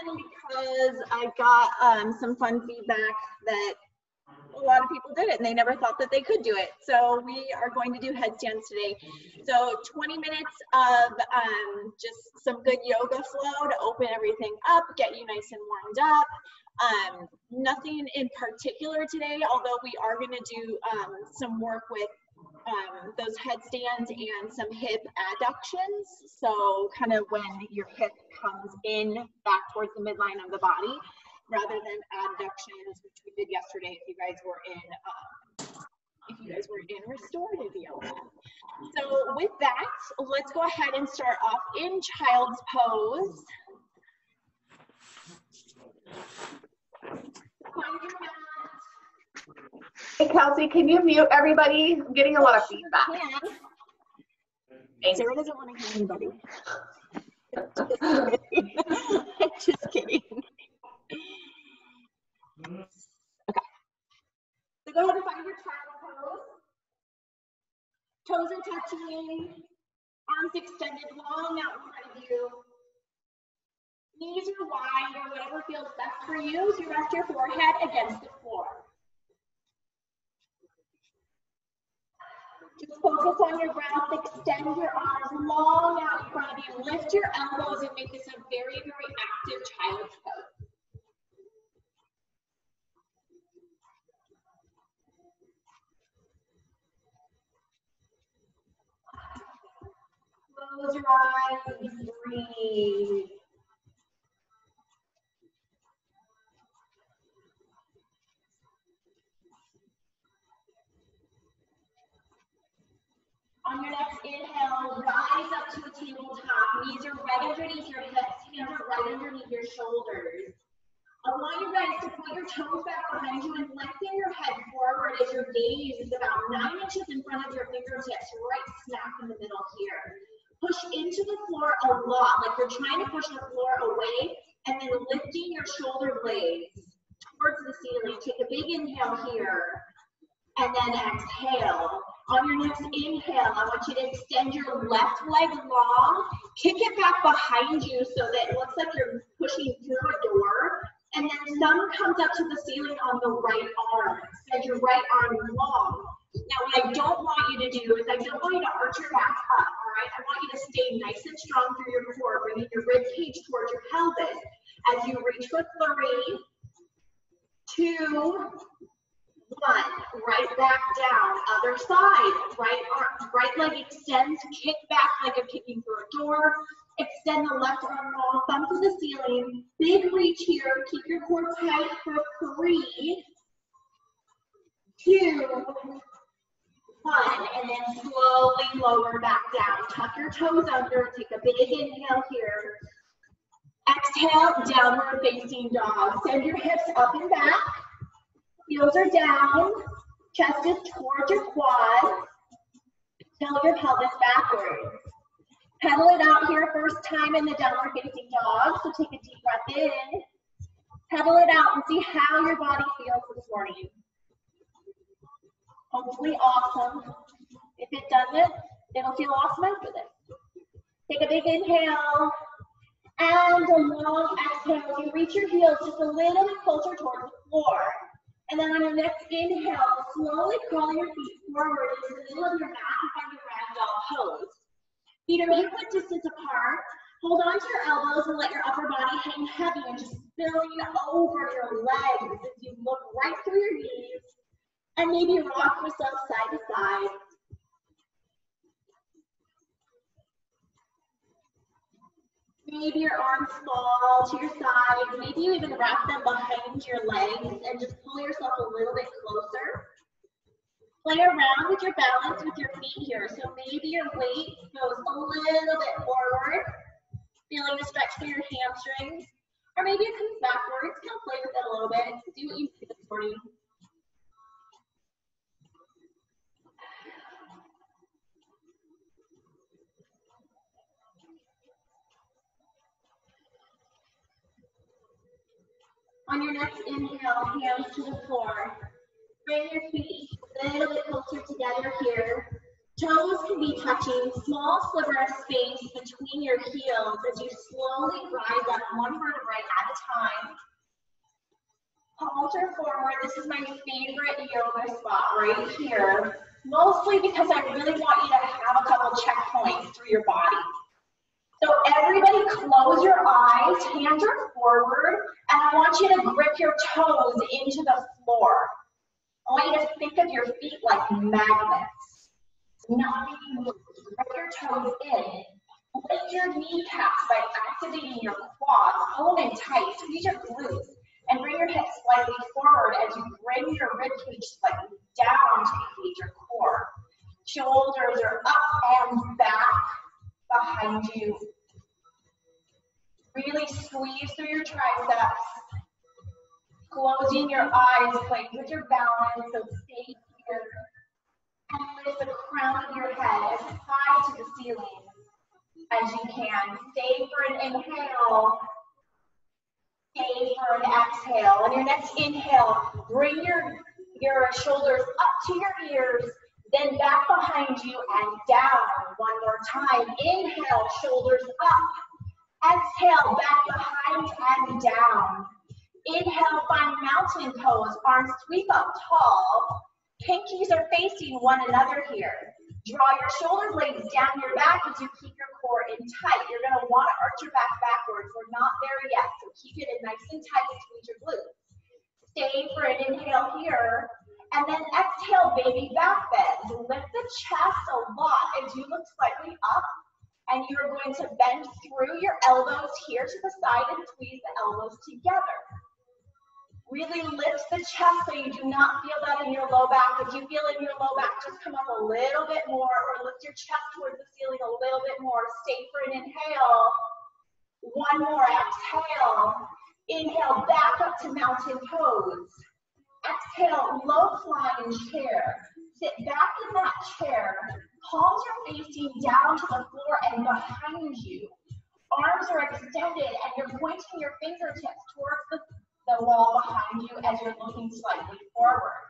one because I got some fun feedback that a lot of people did it and they never thought that they could do it. So we are going to do headstands today. So 20 minutes of just some good yoga flow to open everything up, get you nice and warmed up. Nothing in particular today, although we are going to do some work with those headstands and some hip adductions. So kind of when your hip comes in back towards the midline of the body, rather than adductions, which we did yesterday if you guys were in restorative yoga. So with that, let's go ahead and start off in child's pose. Hey Kelsey, can you mute everybody? I'm getting a lot of feedback. Sarah doesn't want to hear anybody. Just kidding. Okay. So go ahead and find your child pose. Toes are touching, arms extended long out in front of you. Knees are wide or whatever feels best for you as you rest your forehead against the floor. Just focus on your breath, extend your arms long out in front of you, lift your elbows and make this a very, very active child's pose. Close your eyes and breathe. On your next inhale, rise up to a tabletop. Knees are right underneath your hips, hands are right underneath your shoulders. I want you guys to put your toes back behind you and lengthen your head forward as your gaze is about 9 inches in front of your fingertips, right smack in the middle here. Push into the floor a lot, like you're trying to push the floor away, and then lifting your shoulder blades towards the ceiling. Take a big inhale here, and then exhale. On your next inhale, I want you to extend your left leg long, kick it back behind you so that it looks like you're pushing through a door, and then thumb comes up to the ceiling on the right arm. Extend your right arm long. Now, what I don't want you to do is I don't want you to arch your back up, all right? I want you to stay nice and strong through your core, bringing your rib cage towards your pelvis. As you reach for 3, 2, 1, right back down, other side, right leg extends, kick back like you're kicking through a door, extend the left arm long, thumb to the ceiling, big reach here, keep your core tight for 3, 2, 1, and then slowly lower back down, tuck your toes under, take a big inhale here, exhale, downward facing dog, send your hips up and back, heels are down, chest is towards your quads, tilt your pelvis backwards. Pedal it out here, first time in the downward facing dog, so take a deep breath in. Pedal it out and see how your body feels this morning. Hopefully awesome. If it doesn't, it'll feel awesome after this. Take a big inhale and a long exhale. You reach your heels just a little bit closer towards the floor. And then on your next inhale, slowly crawl your feet forward into the middle of your mat and find your ragdoll pose. Feet are equal distance apart. Hold on to your elbows and let your upper body hang heavy and just spilling over your legs as you look right through your knees. And maybe rock yourself side to side. Maybe your arms fall to your side. Maybe you even wrap them behind your legs and just pull yourself a little bit closer. Play around with your balance with your feet here. So maybe your weight goes a little bit forward, feeling the stretch through your hamstrings. Or maybe it comes backwards. Kind of play with it a little bit. Do what you do this morning. On your next inhale, hands to the floor. Bring your feet a little bit closer together here. Toes can be touching, small sliver of space between your heels as you slowly rise up one vertebrae at a time. Palms are forward. This is my favorite yoga spot right here. Mostly because I really want you to have a couple checkpoints through your body. So everybody close your eyes, hands are forward, and I want you to grip your toes into the floor. I want you to think of your feet like magnets. Not being moved. Grip your toes in. Lift your kneecaps by activating your quads. Hold in tight. Squeeze your glutes. And bring your hips slightly forward as you bring your ribcage slightly down to engage your core. Shoulders are up and back behind you. Really squeeze through your triceps. Closing your eyes, playing with your balance, so stay here. And lift the crown of your head as high to the ceiling as you can. Stay for an inhale. Stay for an exhale. On your next inhale, bring your shoulders up to your ears, then back behind you and down. One more time. Inhale, shoulders up. Exhale, back behind and down. Inhale, find mountain pose. Arms sweep up tall. Pinkies are facing one another here. Draw your shoulder blades down your back as you keep your core in tight. You're going to want to arch your back backwards. We're not there yet, so keep it in nice and tight. Squeeze your glutes. Stay for an inhale here. And then exhale, baby back bend. Lift the chest a lot as you look slightly up. And you're going to bend through your elbows here to the side and squeeze the elbows together. Really lift the chest so you do not feel that in your low back. If you feel it in your low back, just come up a little bit more or lift your chest towards the ceiling a little bit more. Stay for an inhale. One more exhale. Inhale, back up to mountain pose. Exhale, low flying chair. Sit back in that chair. Palms are facing down to the floor and behind you. Arms are extended and you're pointing your fingertips towards the wall behind you as you're looking slightly forward.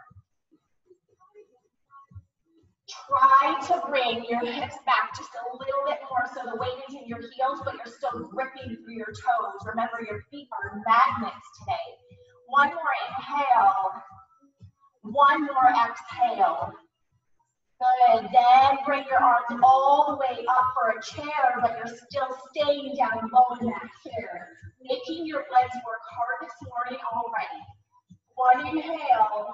Try to bring your hips back just a little bit more so the weight is in your heels, but you're still gripping through your toes. Remember, your feet are magnets today. One more inhale. One more exhale. Good. Then bring your arms all the way up for a chair, but you're still staying down low in that chair. Making your legs work hard this morning already. One inhale.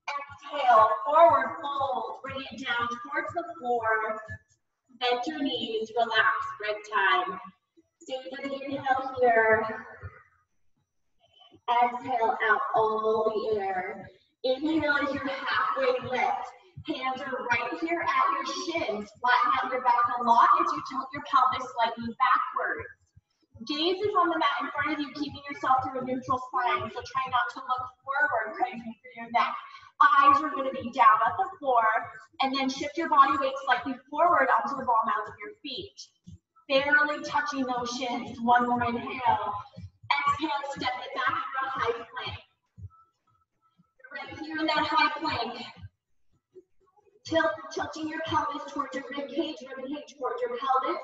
Exhale. Forward fold. Bring it down towards the floor. Bend your knees. Relax. Break time. Stay for the inhale here. Exhale out all the air. Inhale as your halfway lift. Hands are right here at your shins. Flatten out your back a lot as you tilt your pelvis slightly backwards. Gaze is on the mat in front of you, keeping yourself to a neutral spine. So try not to look forward, crazy for your neck. Eyes are going to be down at the floor. And then shift your body weight slightly forward onto the ball mounds of your feet. Barely touching those shins. One more inhale. Exhale, step it back for a high plank. Right here in that high plank. Tilting your pelvis towards your rib cage towards your pelvis.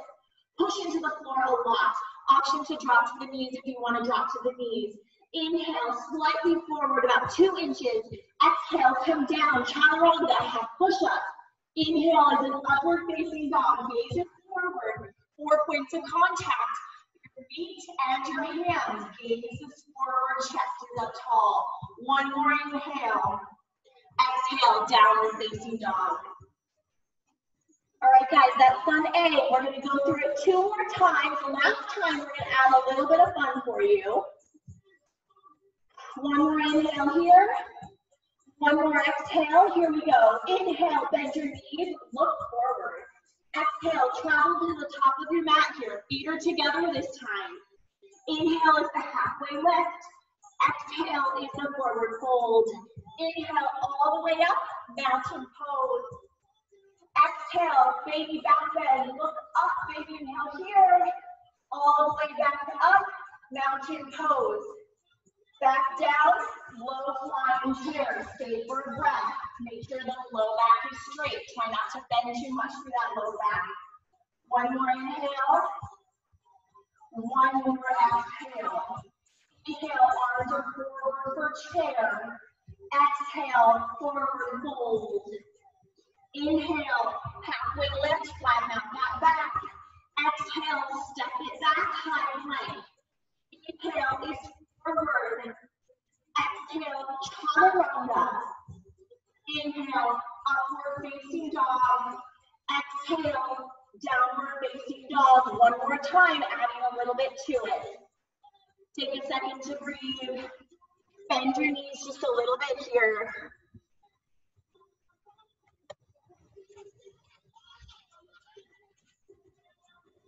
Push into the floor a lot. Option to drop to the knees if you want to drop to the knees. Inhale, slightly forward, about 2 inches. Exhale, come down, chaturanga, half push-up. Inhale is an upward facing dog. Gaze is forward. 4 points of contact. Your feet and your hands. Gaze is forward, chest is up tall. One more inhale. Exhale, downward facing dog. All right, guys, that's fun A. We're going to go through it 2 more times. Last time, we're going to add a little bit of fun for you. One more inhale here. One more exhale. Here we go. Inhale, bend your knees, look forward. Exhale, travel to the top of your mat here. Feet are together this time. Inhale is the halfway lift. Exhale is the forward fold. Inhale all the way up, mountain pose. Exhale, baby back bend. Look up, baby, inhale here. All the way back up, mountain pose. Back down, low flying chair. Stay for a breath. Make sure the low back is straight. Try not to bend too much through that low back. One more inhale. One more exhale. your chair. Exhale, forward fold. Inhale, halfway lift, flatten out that back. Exhale, step it back, high plank. Inhale is forward. Exhale, chaturanga. Inhale, upward facing dog. Exhale, downward facing dog. One more time, adding a little bit to it. Take a second to breathe. Bend your knees just a little bit here.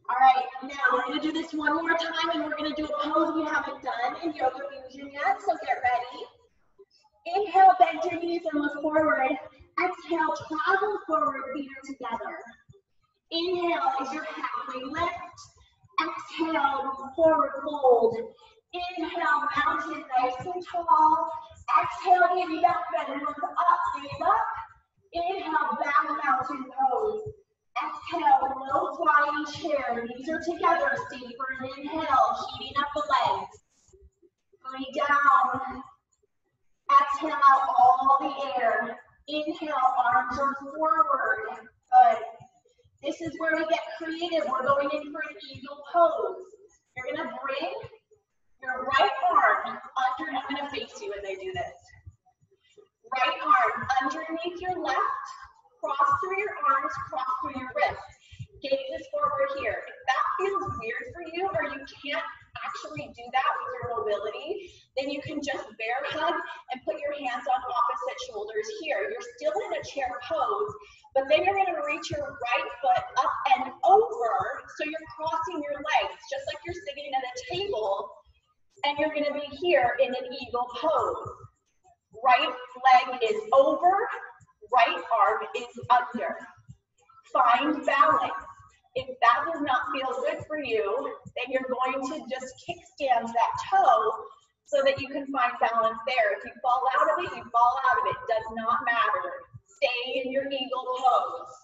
All right, now we're going to do this one more time, and we're going to do a pose we haven't done in Yoga Fusion yet, so get ready. Inhale, bend your knees and look forward. Exhale, travel forward, feet are together. Inhale is your halfway lift. Exhale, forward fold. Inhale, mountain nice and tall. Exhale, baby back bend, look up, gaze up. Inhale, back mountain pose. Exhale, low flying chair. Knees are together. Stay for an inhale, heating up the legs. Lay down. Exhale out all the air. Inhale, arms are forward. Good. This is where we get creative. We're going in for an eagle pose. You're going to bring your right arm under. I'm going to face you as I do this. Right arm underneath your left. Cross through your arms, cross through your wrists. Gaze is forward here. If that feels weird for you, or you can't actually do that with your mobility, then you can just bear hug and put your hands on opposite shoulders here. You're still in a chair pose, but then you're going to reach your right foot up and over, so you're crossing your legs, just like you're sitting at a table, and you're going to be here in an eagle pose. Right leg is over, right arm is under. Find balance. If that does not feel good for you, then you're going to just kickstand that toe so that you can find balance there. If you fall out of it, you fall out of it. Does not matter. Stay in your eagle pose.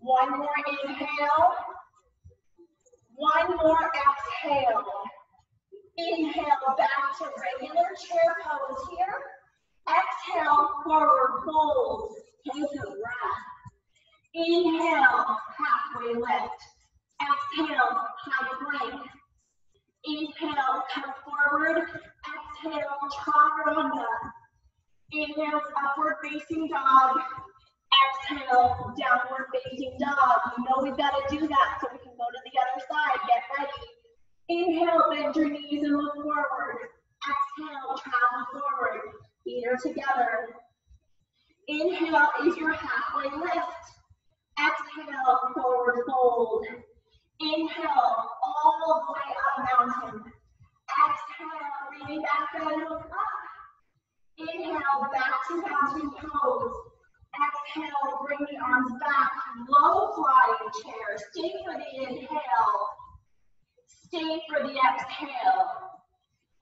One more inhale. One more exhale. Inhale back to regular chair pose here. Exhale, forward fold. Take a breath. Inhale, halfway lift. Exhale, high plank. Inhale, come forward. Exhale, chaturanga. Inhale, upward facing dog. Exhale, downward facing dog. You know we've got to do that so we can go to the other side. Get ready. Inhale, bend your knees and look forward. Exhale, travel forward. Feet are together. Inhale is your halfway lift. Exhale, forward fold. Inhale, all the way up mountain. Exhale, leaning back and look up. Inhale, back to mountain pose. Exhale, bring the arms back. Low flying chair. Stay for the inhale. Stay for the exhale.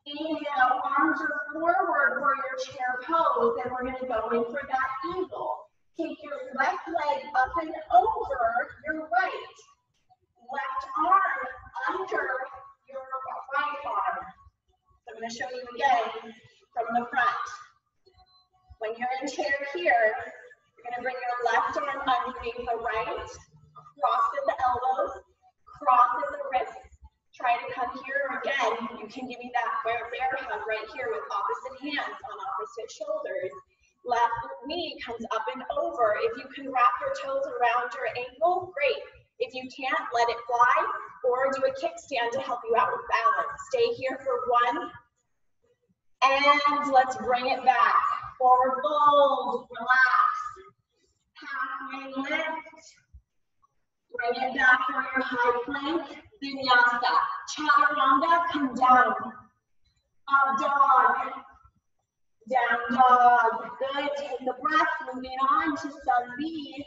Inhale, arms are forward for your chair pose, and we're going to go in for that eagle. Take your left leg up and over your right. Left arm under your right arm. So I'm going to show you again from the front. When you're in chair here, you're going to bring your left arm underneath the right, cross at the elbows, cross at the wrists. Try to come here again. You can give me that bear hug right here with opposite hands on opposite shoulders. Left knee comes up and over. If you can wrap your toes around your ankle, great. If you can't, let it fly or do a kickstand to help you out with balance. Stay here for one. And let's bring it back. Forward fold, relax. Halfway lift. Bring it back for your high plank. Vinyasa. Chaturanga, come down. Up dog. Down dog. Good. Take a breath. Moving on to sun B.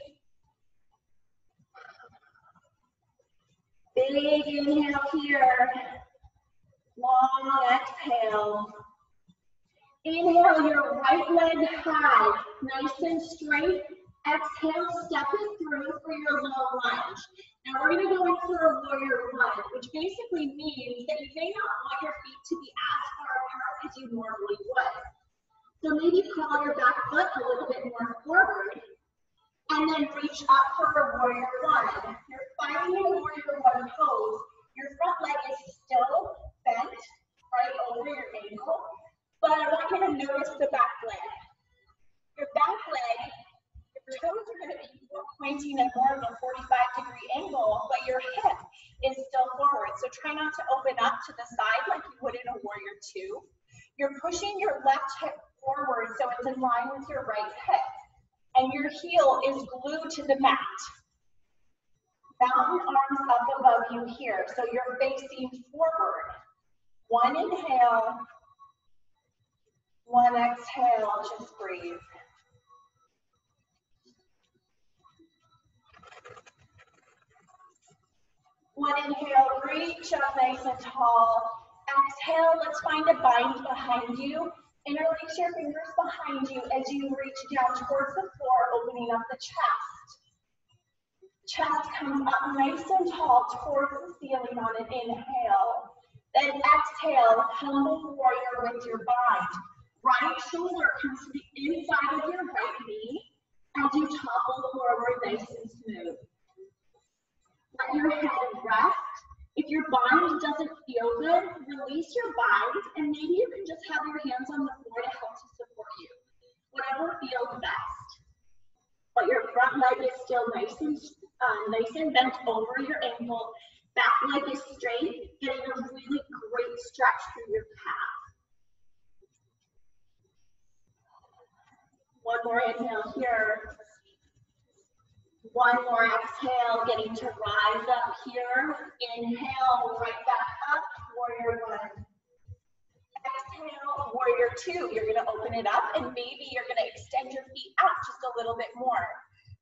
Big inhale here. Long exhale. Inhale your right leg high. Nice and straight. Exhale, step it through for your low lunge. Now we're going to go in for a warrior one, which basically means that you may not want your feet to be as far apart as you normally would. So maybe curl your back foot a little bit more forward, and then reach up for a warrior one. You're finding a warrior one pose. Your front leg is still bent right over your ankle, but I want you to notice the back leg. Your back leg, your toes are going to be pointing at more of a 45-degree angle, but your hip is still forward. So try not to open up to the side like you would in a warrior two. You're pushing your left hip forward so it's in line with your right hip. And your heel is glued to the mat. Mountain arms up above you here, so you're facing forward. One inhale, one exhale, just breathe. One inhale, reach up nice and tall. Exhale, let's find a bind behind you. Interlace your fingers behind you as you reach down towards the floor, opening up the chest. Chest comes up nice and tall towards the ceiling on an inhale. Then exhale, humble warrior with your bind. Right shoulder comes to the inside of your right knee as you topple forward nice and smooth. Let your head rest. If your bind doesn't feel good, release your bind, and maybe you can just have your hands on the floor to help to support you. Whatever feels best. But your front leg is still nice and bent over your ankle. Back leg is straight, getting a really great stretch through your calf. One more inhale here. One more exhale, getting to rise up here. Inhale, right back up, warrior one. Exhale, warrior two. You're gonna open it up and maybe you're gonna extend your feet out just a little bit more.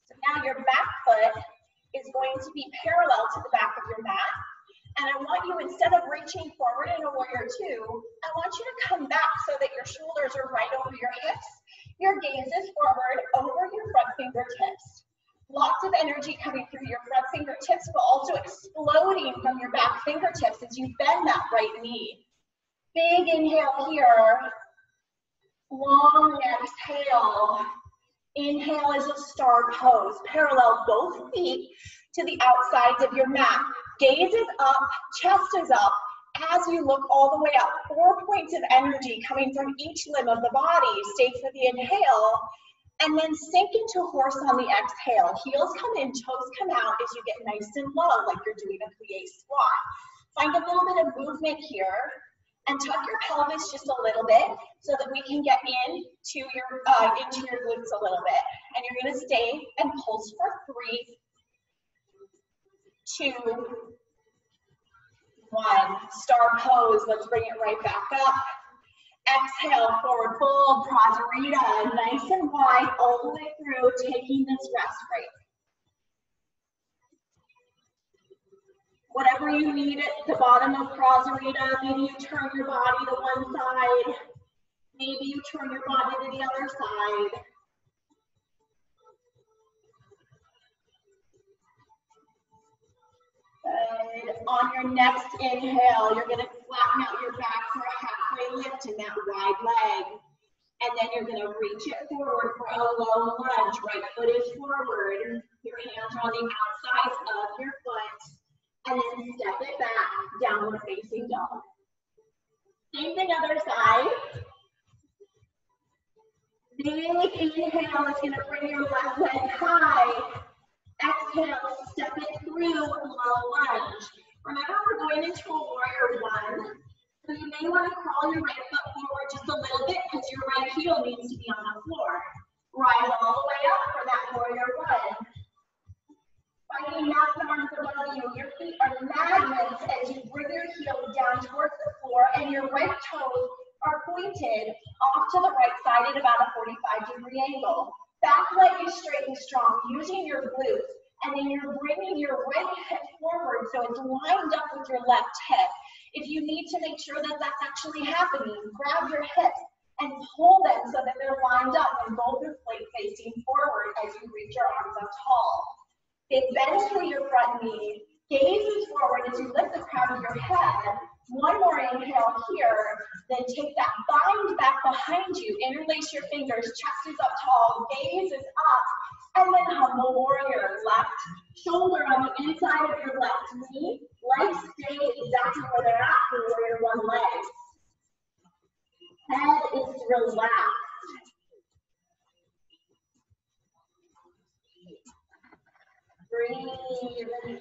So now your back foot is going to be parallel to the back of your mat. And I want you, instead of reaching forward in a warrior two, I want you to come back so that your shoulders are right over your hips. Your gaze is forward over your front fingertips. Lots of energy coming through your front fingertips, but also exploding from your back fingertips as you bend that right knee. Big inhale here. Long exhale. Inhale is a star pose. Parallel both feet to the outsides of your mat. Gaze is up, chest is up. As you look all the way up, 4 points of energy coming from each limb of the body. Stay for the inhale. And then sink into horse on the exhale. Heels come in, toes come out as you get nice and low, like you're doing a plie squat. Find a little bit of movement here, and tuck your pelvis just a little bit so that we can get into your glutes a little bit. And you're gonna stay and pulse for 3, 2, 1. Star pose, let's bring it right back up. Exhale, forward fold, Prasarita, nice and wide all the way through, taking this rest break. Whatever you need at the bottom of Prasarita, maybe you turn your body to one side, maybe you turn your body to the other side. Good. On your next inhale, you're going to flatten out your back for a halfway lift in that wide leg. And then you're going to reach it forward for a low lunge. Right foot is forward. Your hands are on the outsides of your foot. And then step it back, downward facing dog. Same thing other side. Big inhale is going to bring your left leg high. Exhale, step it through, low lunge. Remember, we're going into a warrior one. So you may want to crawl your right foot forward just a little bit because your right heel needs to be on the floor. Rise all the way up for that warrior one. Finding mountain arms above you, your feet are magnets as you bring your heel down towards the floor and your right toes are pointed off to the right side at about a 45-degree angle. Back leg is straight and strong, using your glutes, and then you're bringing your right hip forward so it's lined up with your left hip. If you need to make sure that that's actually happening, grab your hips and pull them so that they're lined up and both are facing forward as you reach your arms up tall. Big bend through your front knee, gaze is forward as you lift the crown of your head. One more inhale here. Then take that bind back behind you, interlace your fingers, chest is up tall, gaze is up, and then humble warrior. Left shoulder on the inside of your left knee, legs stay exactly where they're at for warrior one leg. Head is relaxed. Breathe.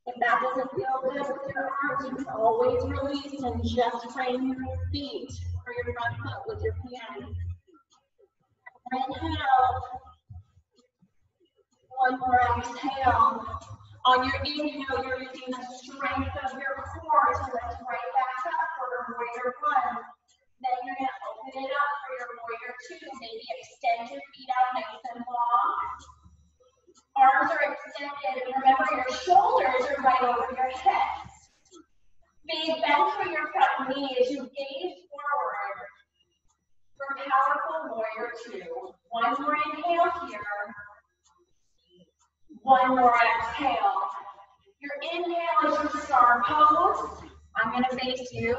If that doesn't feel good with your arms, you can always release and just frame your feet or your front foot with your hands. Inhale. One more exhale. On your inhale, you're using the strength of your core to lift right back up for warrior one. Then you're going to open it up for your warrior two. Maybe extend your feet out nice and long. Arms are extended, and remember your shoulders are right over your hips. Big bend for your front knee as you gaze forward for powerful warrior two. One more inhale here. One more exhale. Your inhale is your star pose. I'm going to face you.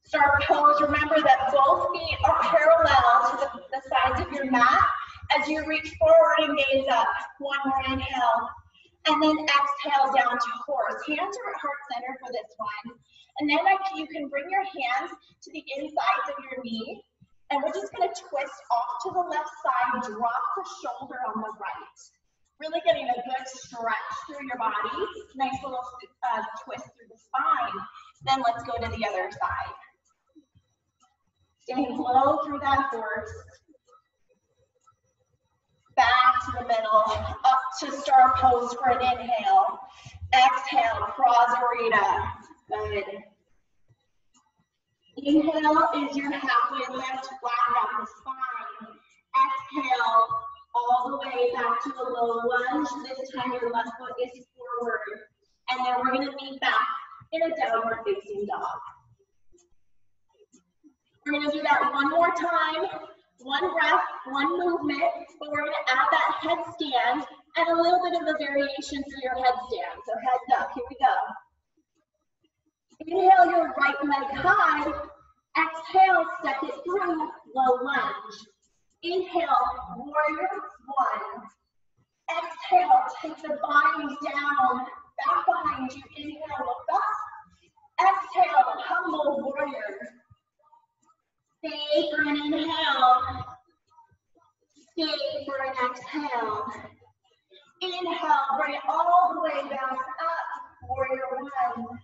Star pose, remember that both feet are parallel to the sides of your mat. As you reach forward and gaze up, one more inhale, and then exhale down to horse. Hands are at heart center for this one. And then you can bring your hands to the insides of your knee, and we're just gonna twist off to the left side, drop the shoulder on the right. Really getting a good stretch through your body. Nice little twist through the spine. Then let's go to the other side. Staying low through that horse. Back to the middle, up to star pose for an inhale. Exhale, Prasarita. Good. Inhale is your halfway lift, flat down the spine. Exhale, all the way back to the low lunge. This time your left foot is forward. And then we're going to meet back in a downward facing dog. We're going to do that one more time. One breath, one movement, but we're going to add that headstand and a little bit of a variation through your headstand. So heads up, here we go. Inhale your right leg high. Exhale, step it through, low lunge. Inhale, warrior one. Exhale, take the bind down, back behind you. Inhale, look up. Exhale, humble warrior. Stay for an inhale. Stay for an exhale. Inhale, bring it all the way down up. Warrior one.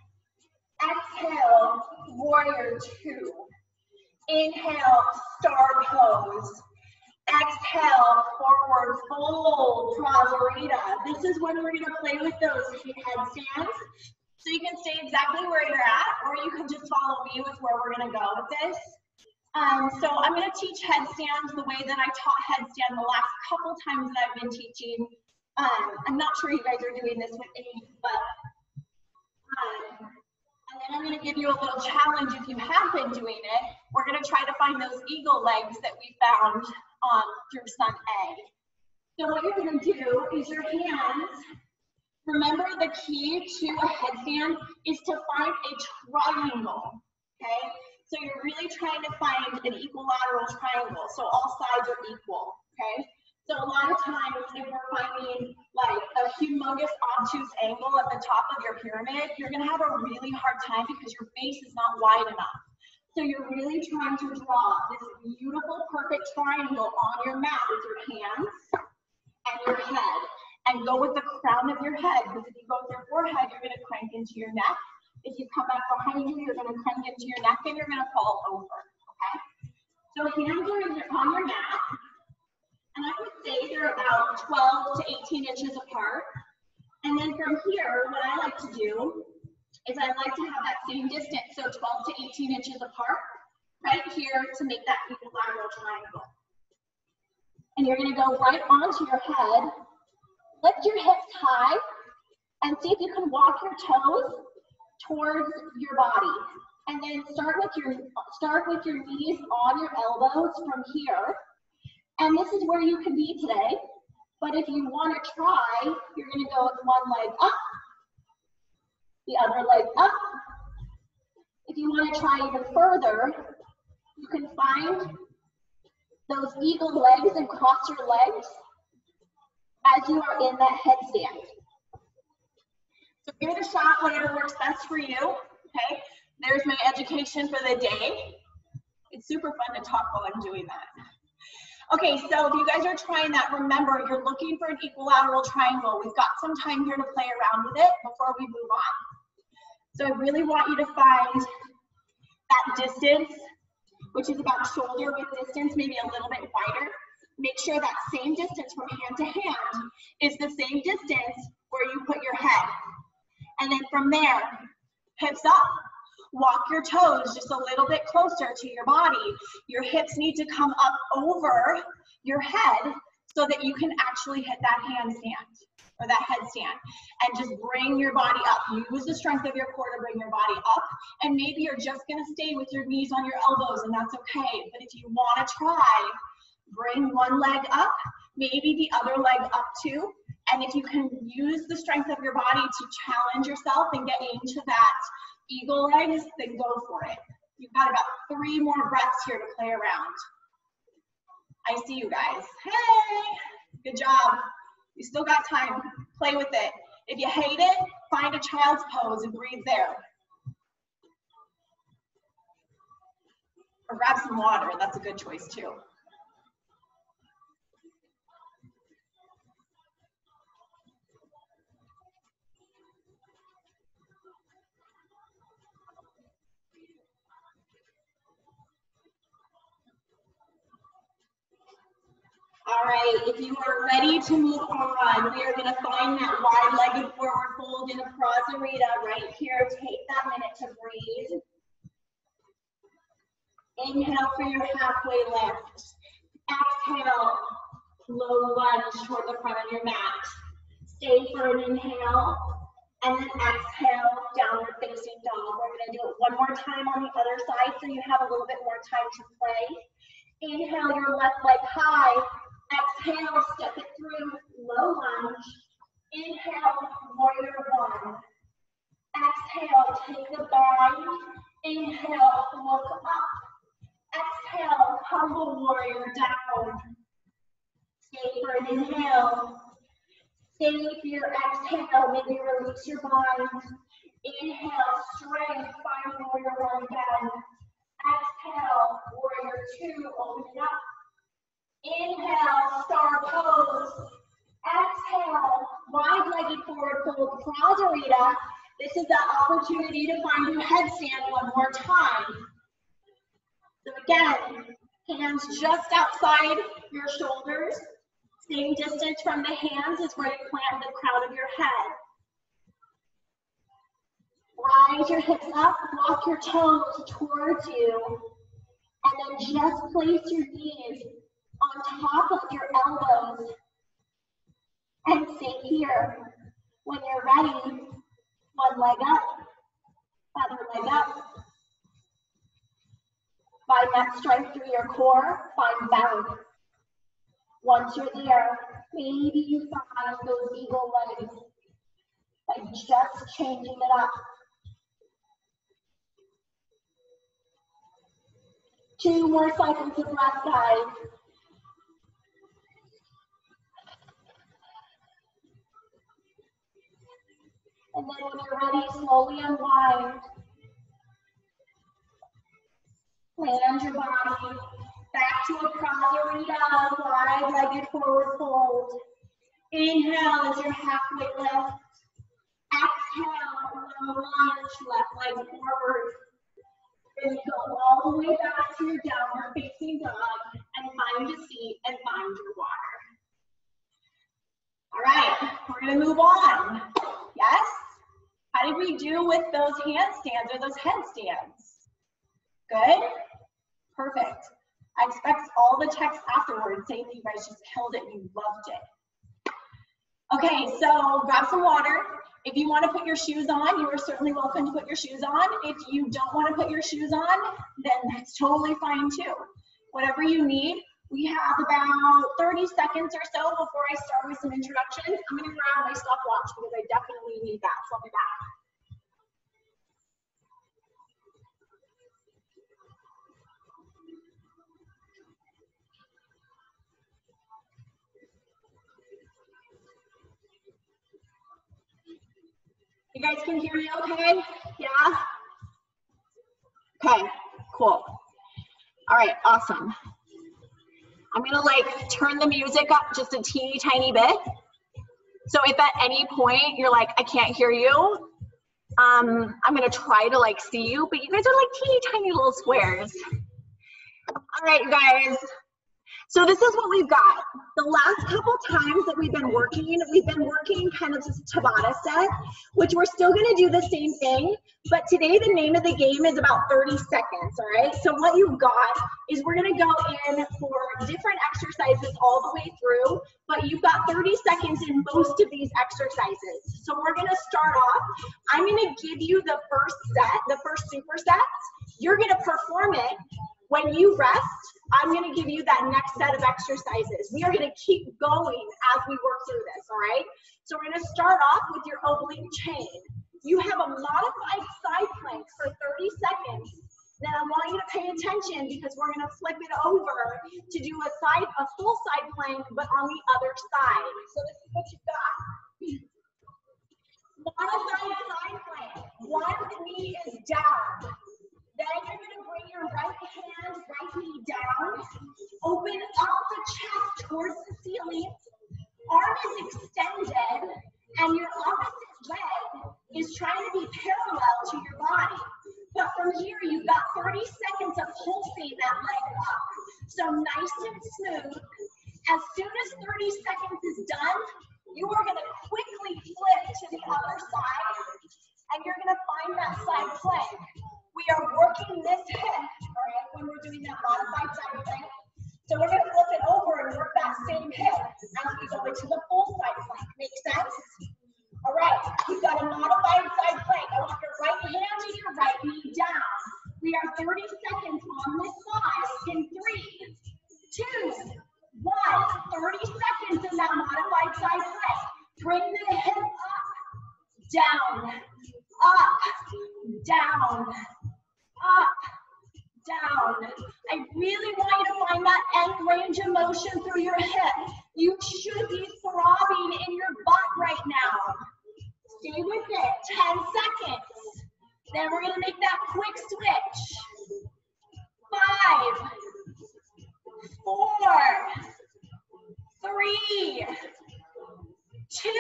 Exhale, warrior two. Inhale, star pose. Exhale, forward fold, Prasarita. This is when we're going to play with those headstands. So you can stay exactly where you're at, or you can just follow me with where we're going to go with this. So I'm going to teach headstands the way that I taught headstand the last couple times that I've been teaching. I'm not sure you guys are doing this with me, but and then I'm going to give you a little challenge if you have been doing it. We're going to try to find those eagle legs that we found through Sun A. So what you're going to do is your hands, remember the key to a headstand is to find a triangle, okay? So you're really trying to find an equilateral triangle, so all sides are equal, okay? So a lot of times if we're finding like a humongous obtuse angle at the top of your pyramid, you're gonna have a really hard time because your base is not wide enough. So you're really trying to draw this beautiful, perfect triangle on your mat with your hands and your head. And go with the crown of your head, because if you go with your forehead, you're gonna crank into your neck. If you come back behind you, you're going to crank into your neck and you're going to fall over, okay? So hands are on your mat, and I would say they're about 12 to 18 inches apart. And then from here, what I like to do is I like to have that same distance, so 12 to 18 inches apart, right here to make that equilateral triangle. And you're going to go right onto your head, lift your hips high, and see if you can walk your toes towards your body, and then start with your knees on your elbows from here. And this is where you can be today. But if you want to try, you're going to go with one leg up, the other leg up. If you want to try even further, you can find those eagle legs and cross your legs as you are in that headstand. So give it a shot, whatever works best for you, okay? There's my education for the day. It's super fun to talk while I'm doing that. Okay, so if you guys are trying that, remember, you're looking for an equilateral triangle. We've got some time here to play around with it before we move on. So I really want you to find that distance, which is about shoulder width distance, maybe a little bit wider. Make sure that same distance from hand to hand is the same distance where you put your head. And then from there, hips up. Walk your toes just a little bit closer to your body. Your hips need to come up over your head so that you can actually hit that handstand or that headstand. And just bring your body up. Use the strength of your core to bring your body up. And maybe you're just gonna stay with your knees on your elbows, and that's okay. But if you wanna try, bring one leg up, maybe the other leg up too. And if you can use the strength of your body to challenge yourself and get into that eagle legs, then go for it. You've got about 3 more breaths here to play around. I see you guys. Hey, good job. You still got time. Play with it. If you hate it, find a child's pose and breathe there. Or grab some water. That's a good choice too. All right, if you are ready to move on, we are going to find that wide-legged forward fold in a Prasarita right here. Take that minute to breathe. Inhale for your halfway lift. Exhale, low lunge toward the front of your mat. Stay for an inhale, and then exhale, downward facing dog. We're going to do it one more time on the other side so you have a little bit more time to play. Inhale your left leg high. Exhale, step it through, low lunge. Inhale, warrior one. Exhale, take the bind. Inhale, look up. Exhale, humble warrior down. Stay for an inhale. Stay for your exhale, maybe release your bind. Inhale, strength, find warrior one again. Exhale, warrior two, open it up. Inhale, star pose. Exhale, wide-legged forward fold, Prasarita. This is the opportunity to find your headstand one more time. So again, hands just outside your shoulders. Same distance from the hands as where you plant the crown of your head. Rise your hips up, walk your toes towards you, and then just place your knees on top of your elbows and stay here. When you're ready, one leg up, other leg up. Find that strength through your core, find balance. Once you're there, maybe you find those eagle legs by just changing it up. 2 more cycles of breath, guys. And then when you're ready, slowly unwind. Land your body back to a Prasarita, wide-legged forward fold. Inhale as your halfway lift. Exhale, low lunge, left leg forward. Then go all the way back to your downward facing dog and find a seat and find your water. All right, we're gonna move on. Yes? How did we do with those handstands or those headstands? Good? Perfect. I expect all the texts afterwards saying that you guys just killed it and you loved it. Okay, so grab some water. If you want to put your shoes on, you are certainly welcome to put your shoes on. If you don't want to put your shoes on, then that's totally fine too. Whatever you need. We have about 30 seconds or so before I start with some introductions. I'm going to grab my stopwatch because I definitely need that. So I'll be back. You guys can hear me okay? Yeah? Okay, cool. All right, awesome. I'm gonna like turn the music up just a teeny tiny bit. So if at any point you're like, I can't hear you, I'm gonna try to like see you, but you guys are like teeny tiny little squares. All right, you guys. So this is what we've got. The last couple times that we've been working kind of this Tabata set, which we're still gonna do the same thing, but today the name of the game is about 30 seconds, all right? So what you've got is we're gonna go in for different exercises all the way through, but you've got 30 seconds in most of these exercises. So we're gonna start off, I'm gonna give you the first set, the first superset. You're gonna perform it. When you rest, I'm going to give you that next set of exercises. We are going to keep going as we work through this, all right? So we're going to start off with your oblique chain. You have a modified side plank for 30 seconds. Then I want you to pay attention because we're going to flip it over to do a full side plank, but on the other side. So this is what you've got. Modified side plank. One knee is down. Then you're going to bring your right hand, right knee down, open up the chest towards the ceiling, arm is extended, and your opposite leg is trying to be parallel to your body. But from here, you've got 30 seconds of pulsing that leg up. So nice and smooth. As soon as 30 seconds is done, you are going to quickly flip to the other side, and you're going to find that side plank. We are working this hip, all right, when we're doing that modified side plank. So we're going to flip it over and work that same hip as we go into the full side plank. Make sense? All right, you've got a modified side plank. I want your right hand and your right knee down. We are 30 seconds on this side in 3, 2, 1. 30 seconds in that modified side plank. Bring the hip up, down, up, down, up, down. I really want you to find that end range of motion through your hip. You should be throbbing in your butt right now. Stay with it, 10 seconds. Then we're gonna make that quick switch. 5, 4, 3, 2,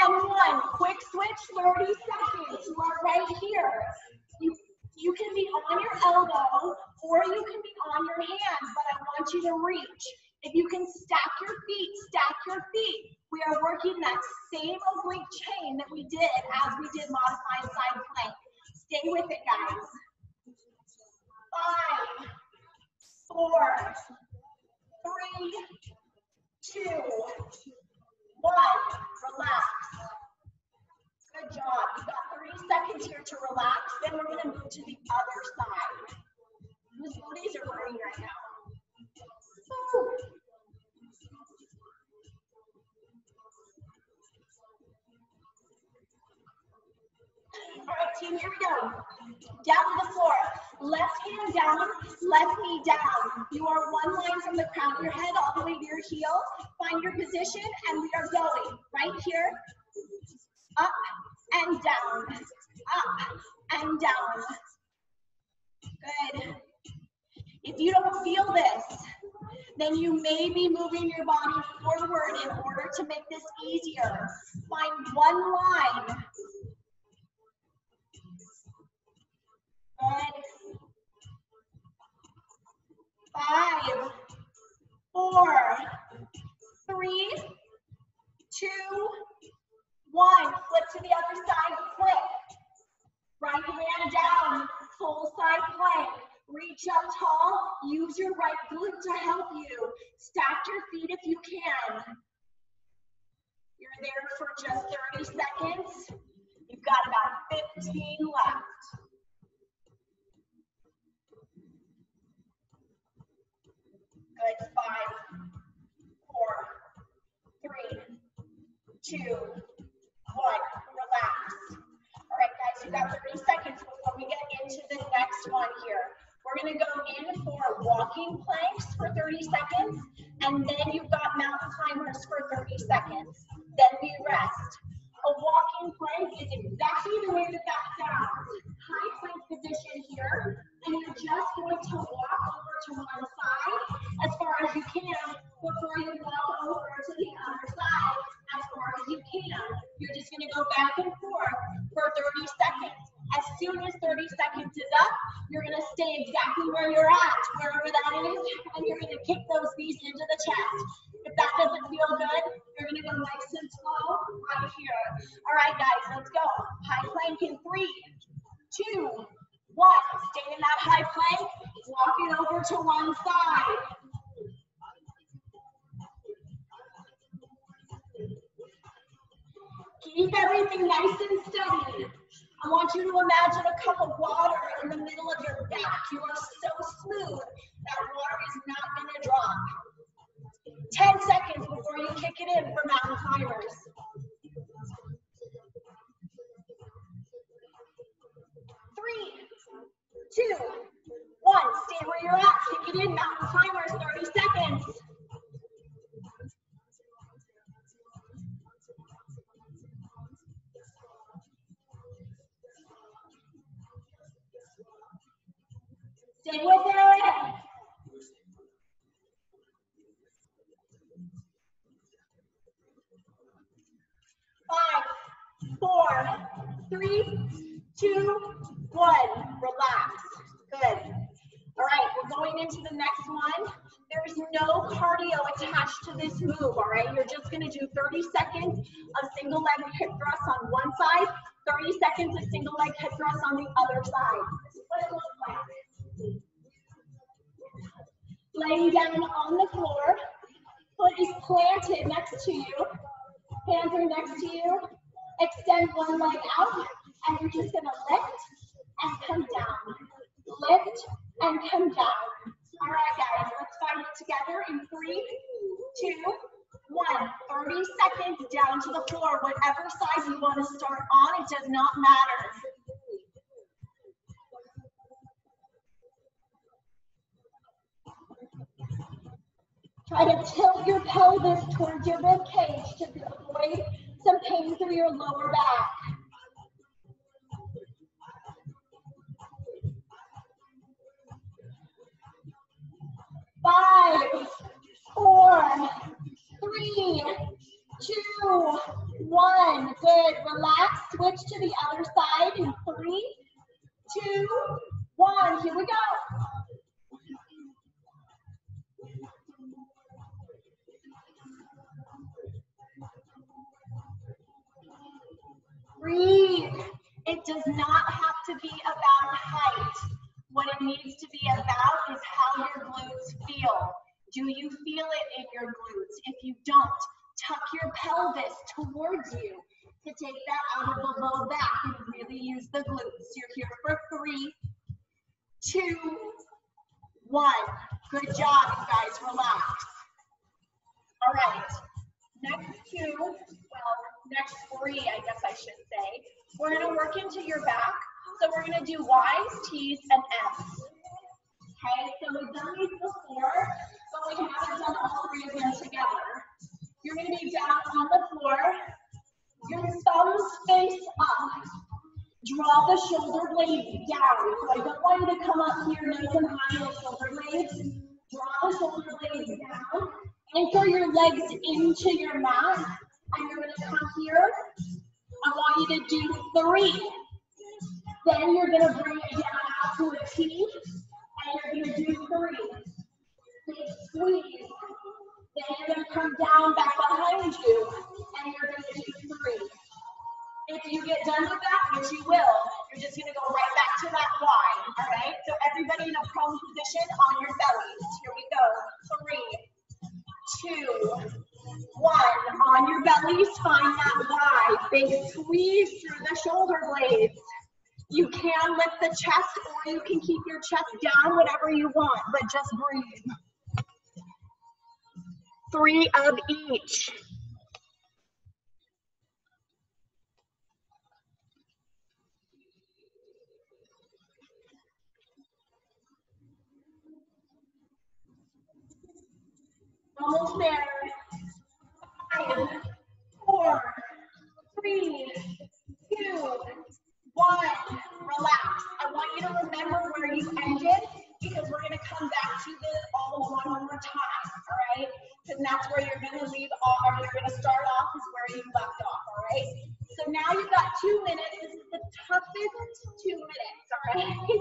and 1. Quick switch, 30 seconds. You are right here. You can be on your elbow or you can be on your hands, but I want you to reach. If you can stack your feet, stack your feet. We are working that same oblique chain that we did as we did modified side plank. Stay with it, guys. 5, 4, 3, 2, 1. Relax. Good job. You've got 30 seconds here to relax. Then we're going to move to the other side. Those booties are burning right now. Woo. All right, team, here we go. Down to the floor. Left hand down, left knee down. You are one line from the crown of your head all the way to your heel. Find your position, and we are going right here. Up and down. Up and down. Good. If you don't feel this, then you may be moving your body forward in order to make this easier. Find one line. Good. 5, 4, 3, 2, 1. Flip to the other side, flip. Right hand down, full side plank. Reach up tall, use your right glute to help you. Stack your feet if you can. You're there for just 30 seconds. You've got about 15 left. Good, 5, 4, 3, 2, 1, relax. All right, guys, you've got 30 seconds before we get into the next one here. We're gonna go in for walking planks for 30 seconds, and then you've got mountain climbers for 30 seconds. Then we rest. A walking plank plank is exactly the way that that sounds. High plank position here, and you're just going to walk over to one side as far as you can before you walk over to the other side as far as you can. You're just going to go back and forth for 30 seconds. As soon as 30 seconds is up, you're going to stay exactly where you're at, wherever that is, and you're going to kick those knees into the chest. If that doesn't feel good, you're going to go nice and slow right here. All right, guys, let's go. High plank in 3, 2, 1. Stay in that high plank. Walk it over to one side. Keep everything nice and steady. I want you to imagine a cup of water in the middle of your back. You are so smooth that water is not going to drop. 10 seconds before you kick it in for mountain climbers. 3, 2, 1. Stay where you're at. Kick it in, mountain climbers, 30 seconds. Stay with it. 5, 4, 3, 2, 1. Relax. Good. All right, we're going into the next one. There is no cardio attached to this move, all right? You're just gonna do 30 seconds of single leg hip thrust on one side, 30 seconds of single leg hip thrust on the other side. This is what it looks like. Laying down on the floor, foot is planted next to you, hands are next to you, extend one leg out, and you're just gonna lift and come down. Lift and come down. All right, guys, let's find it together in 3, 2, 1. 30 seconds down to the floor. Whatever side you want to start on, it does not matter. Try to tilt your pelvis towards your rib cage to avoid some pain through your lower back. 5, 4, 3, 2, 1. Good. Relax. Switch to the other side in 3, 2, 1. Here we go. Breathe. It does not have to be about height. What it needs to be about is how your glutes feel. Do you feel it in your glutes? If you don't, tuck your pelvis towards you to take that out of the low back and really use the glutes. You're here for 3, 2, 1. Good job, you guys. Relax. All right. Next 3, I guess I should say. We're going to work into your back. So we're going to do Y's, T's, and F's. Okay, so we've done these before, but we haven't done all 3 of them together. You're going to be down on the floor. Your thumbs face up. Draw the shoulder blades down. So I don't want you to come up here nice and high with shoulder blades. Draw the shoulder blades down. Anchor your legs into your mat. And you're going to come here. I want you to do 3. Then you're going to bring it down out to a T. And you're going to do 3. Big squeeze. Then you're going to come down back behind you. And you're going to do 3. If you get done with that, which you will, you're just going to go right back to that Y. All right? So everybody in a prone position on your bellies. Here we go. 3, 2, 1. On your bellies, find that Y. Big squeeze through the shoulder blades. You can lift the chest or you can keep your chest down, whatever you want, but just breathe. 3 of each. Almost there. 5, 4, 3,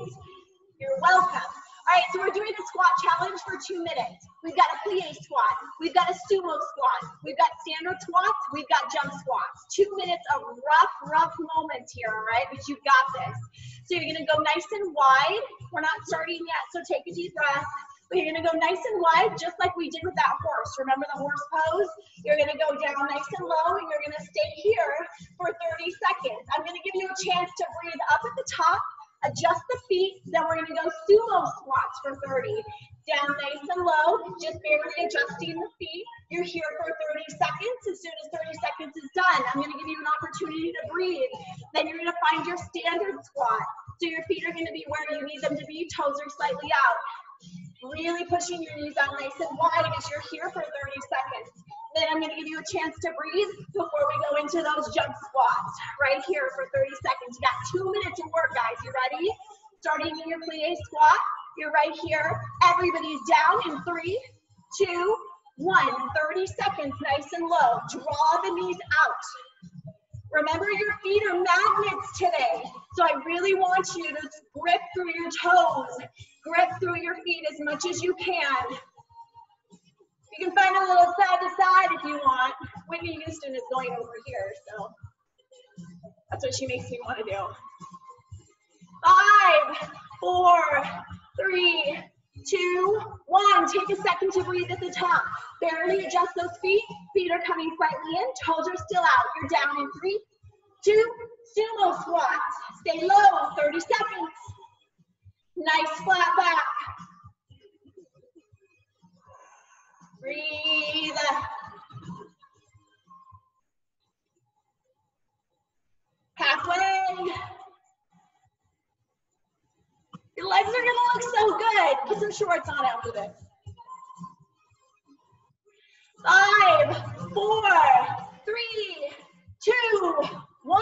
feet. You're welcome. All right, so we're doing the squat challenge for 2 minutes. We've got a plie squat. We've got a sumo squat. We've got standard squats. We've got jump squats. 2 minutes of rough moments here, all right? But you've got this. So you're gonna go nice and wide. We're not starting yet, so take a deep breath. But you're gonna go nice and wide, just like we did with that horse. Remember the horse pose? You're gonna go down nice and low, and you're gonna stay here for 30 seconds. I'm gonna give you a chance to breathe up at the top, adjust the feet, then we're gonna go sumo squats for 30. Down nice and low, just barely adjusting the feet. You're here for 30 seconds. As soon as 30 seconds is done, I'm gonna give you an opportunity to breathe. Then you're gonna find your standard squat. So your feet are gonna be where you need them to be, toes are slightly out. Really pushing your knees out nice and wide as you're here for 30 seconds. Then I'm gonna give you a chance to breathe before we go into those jump squats. Right here for 30 seconds. You got 2 minutes to work, guys. You ready? Starting in your plie squat. You're right here. Everybody's down in 3, 2, 1. 30 seconds, nice and low. Draw the knees out. Remember, your feet are magnets today. So I really want you to grip through your toes. Grip through your feet as much as you can. You can find a little side to side if you want. Whitney Houston is going over here, so that's what she makes me want to do. 5, 4, 3, 2, 1. Take a second to breathe at the top. Barely adjust those feet. Feet are coming slightly in. Toes are still out. You're down in 3, 2, sumo squats. Stay low, 30 seconds. Nice flat back. Breathe. Halfway. Your legs are gonna look so good. Put some shorts on after this. 5, 4, 3, 2, 1.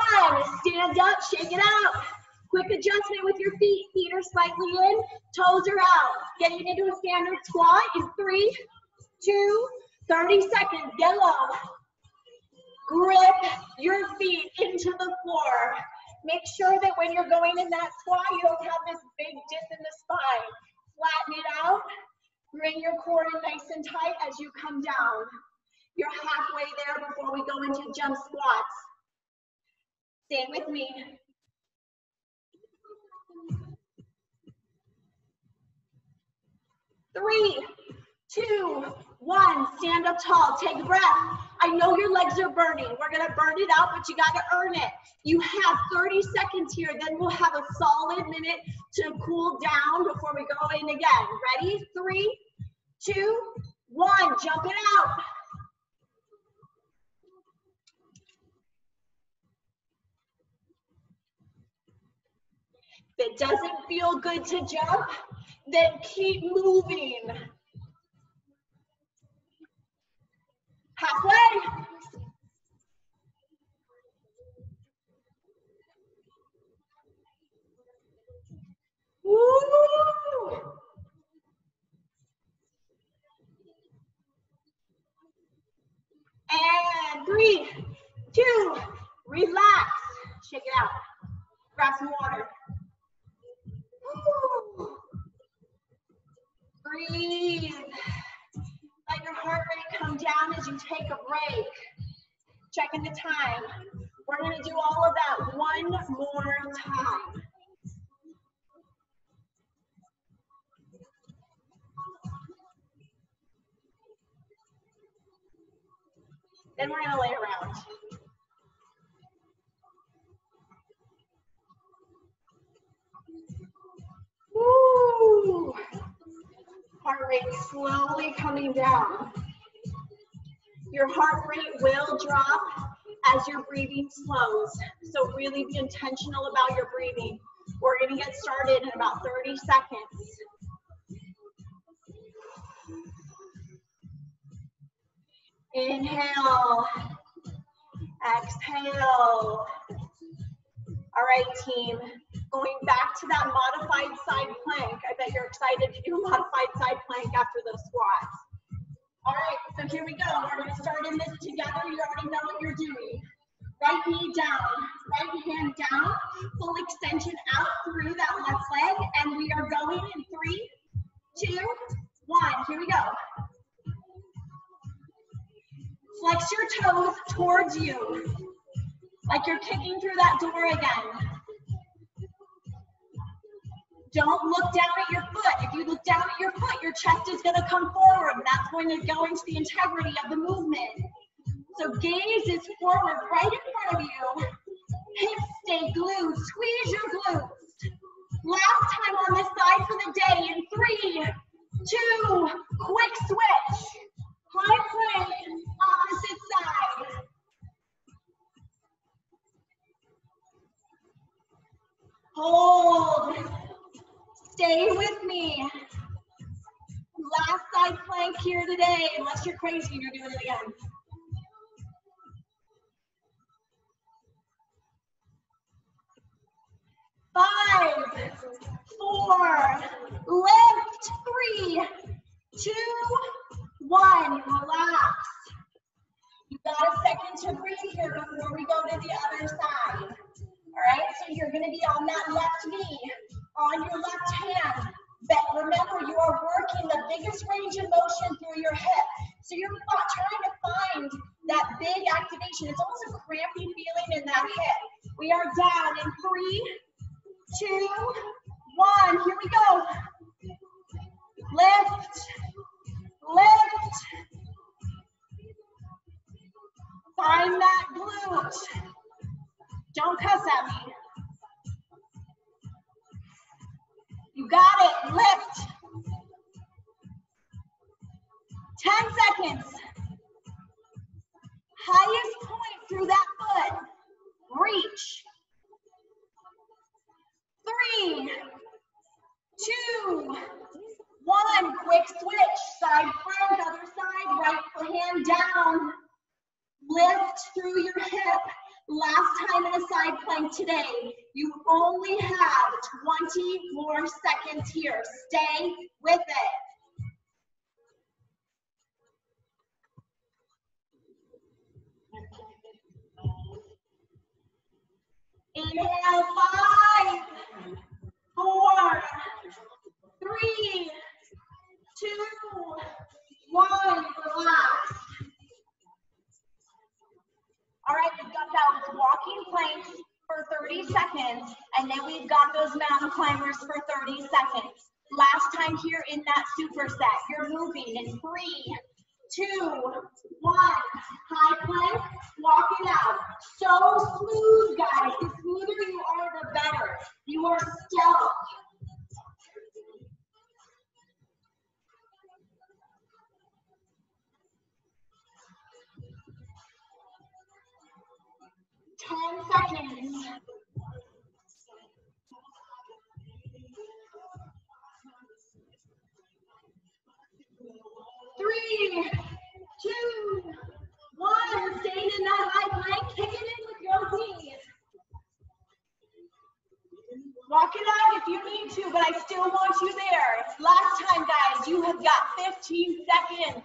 Stand up, shake it out. Quick adjustment with your feet. Feet are slightly in, toes are out. Getting into a standard squat in 3, 2, 30 seconds. Get low. Grip your feet into the floor. Make sure that when you're going in that squat, you don't have this big dip in the spine. Flatten it out. Bring your core in nice and tight as you come down. You're halfway there before we go into jump squats. Stay with me. 3, 2, 1. Stand up tall. Take a breath. I know your legs are burning. We're going to burn it out, but you got to earn it. You have 30 seconds here. Then we'll have a solid minute to cool down before we go in again. Ready? 3, 2, 1. Jump it out. If it doesn't feel good to jump, then keep moving. Halfway. Woo! And 3, 2, relax. Shake it out. Grab some water. Woo. Breathe. Let your heart rate come down as you take a break. Checking the time. We're going to do all of that one more time. Then we're going to lay around. Woo! Heart rate slowly coming down. Your heart rate will drop as your breathing slows. So really be intentional about your breathing. We're going to get started in about 30 seconds. Inhale. Exhale. All right, team. Going back to that modified side plank. I bet you're excited to do a modified side plank after those squats. All right, so here we go. We're going to start in this together. You already know what you're doing. Right knee down, right hand down, full extension out through that left leg, and we are going in 3, 2, 1. Here we go. Flex your toes towards you, like you're kicking through that door again. Don't look down at your foot. If you look down at your foot, your chest is going to come forward, and that's going to go into the integrity of the movement. So gaze is forward, right in front of you. Hips stay glued. Squeeze your glutes. Last time on this side for the day in 3, 2, quick switch. High plank, opposite side. Hold. Stay with me. Last side plank here today, unless you're crazy and you're doing it again. 5, 4, lift, 3, 2, 1, relax. You got a second to breathe here before we go to the other side. All right, so you're gonna be on that left knee, on your left hand. But remember, you are working the biggest range of motion through your hip. So you're not trying to find that big activation. It's almost a crampy feeling in that hip. We are down in 3, 2, 1. Here we go. Lift, lift. Find that glute. Don't cuss at me. You got it. Lift. 10 seconds. Highest point through that foot. Reach. 3, 2, 1. Quick switch. Side front, other side. Right hand down. Lift through your hip. Last time in a side plank today. You only have 20 more seconds here. Stay with it. Inhale, 5, 4, 3, 2, 1. Relax. All right, we've got that walking plank for 30 seconds, and then we've got those mountain climbers for 30 seconds. Last time here in that superset, you're moving in 3, 2, 1. High plank, walk it out. So smooth, guys. The smoother you are, the better. You are stellar. Seconds. 3, 2, 1. Stay in that high plank. Kick it in with your knees. Walk it out if you need to, but I still want you there. It's last time, guys. You have got 15 seconds.